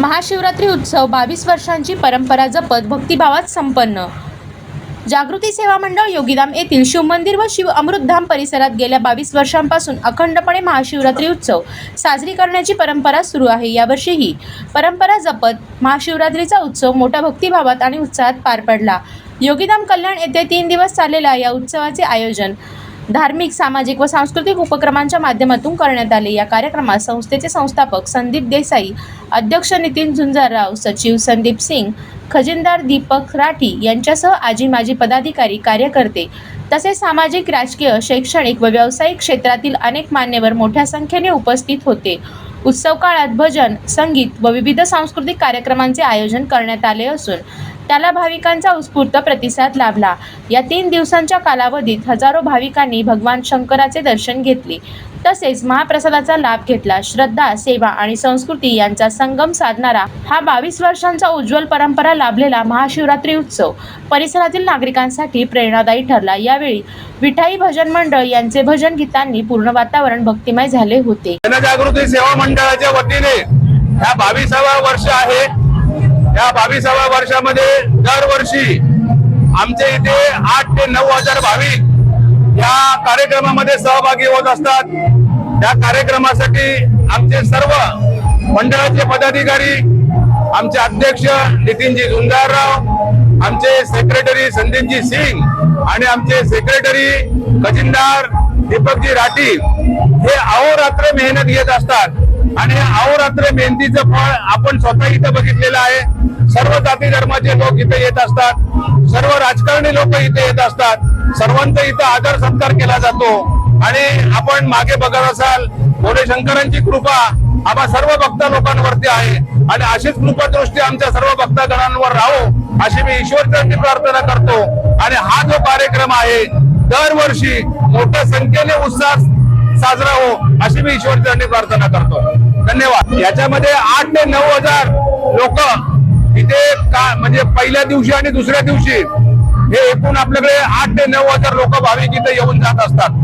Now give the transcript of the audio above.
महाशिवरात्री उत्सव 22 वर्षांची परंपरा जपत भक्तिभावात संपन्न। जागृती सेवा मंडळ योगीधाम येथील शिवमंदिर व शिव अमृतधाम परिसरात गेल्या 22 वर्षांपासून अखंडपणे महाशिवरात्री उत्सव साजरी करण्याची परंपरा सुरू आहे। यावर्षी ही परंपरा जपत महाशिवरात्रीचा उत्सव मोठ्या भक्तिभावात आणि उत्साहात पार पडला। योगीधाम कल्याण येथे 3 दिवस चाललेल्या या उत्सवाचे आयोजन धार्मिक, सामाजिक व सांस्कृतिक उपक्रमांच्या माध्यमातून करण्यात आले। या कार्यक्रमात संस्थेचे संस्थापक संदीप देसाई, अध्यक्ष नितीन झुंजारराव, सचिव संदीप सिंग, खजिनदार दीपक राठी यांच्यासह आजी माजी पदाधिकारी, कार्यकर्ते तसेच सामाजिक, राजकीय, शैक्षणिक व व्यावसायिक क्षेत्रातील अनेक मान्यवर मोठ्या संख्येने उपस्थित होते। उत्सव काळात भजन, संगीत व विविध सांस्कृतिक कार्यक्रमांचे आयोजन करण्यात आले असून त्याला भाविकांचा उत्स्फूर्त प्रतिसाद लाभला। या 3 दिवसांच्या कालावधीत हजारो भाविकांनी भगवान शंकराचे दर्शन घेतले तसेच महाप्रसादाचा लाभ घेतला। श्रद्धा, सेवा आणि संस्कृती यांचा संगम साधणारा हा 22 वर्षांचा उज्ज्वल परंपरा लाभलेला महाशिवरात्री उत्सव परिसरातील नागरिकांसाठी प्रेरणादायी ठरला। यावेळी विठाई भजन मंडळ यांचे भजन गीतांनी पूर्ण वातावरण भक्तिमय झाले होते। जनजागृती सेवा मंडळाच्या वतीने हा 22वा वर्ष आहे। या 22व्या वर्षामध्ये दरवर्षी आमच्या इथे 8 ते 9 हजार भाविक या कार्यक्रमामध्ये सहभागी होत असतात। या कार्यक्रमासाठी आमचे सर्व मंडळाचे पदाधिकारी, आमचे अध्यक्ष नितीनजी झुंजारराव, आमचे सेक्रेटरी संदीपजी सिंग आणि आमचे सेक्रेटरी खजिनदार दीपकजी राठी हे अहोरात्र मेहनत घेत असतात आणि अहोरात्र मेहनतीचं फळ आपण स्वतः इथं बघितलेलं आहे। सर्व जाती धर्माचे लोक इथे येत असतात, सर्व राजकारणी लोक इथे येत असतात, सर्वांचा इथं आदर सत्कार केला जातो आणि आपण मागे बघत असाल भोले शंकरांची कृपा आम्हा सर्व भक्त लोकांवरती आहे आणि अशीच कृपादृष्टी आमच्या सर्व भक्तगणांवर राहो अशी मी ईश्वरचरणी प्रार्थना करतो। आणि हा जो कार्यक्रम आहे दरवर्षी मोठ्या संख्येने उत्साह साजरा हो अशी मी ईश्वरचरणी प्रार्थना करतो। धन्यवाद। याच्यामध्ये 8 ते 9 हजार लोक इथे म्हणजे पहिल्या दिवशी आणि दुसऱ्या दिवशी हे एकूण आपल्याकडे 8 ते 9 हजार लोक भाविक इथे येऊन जात असतात।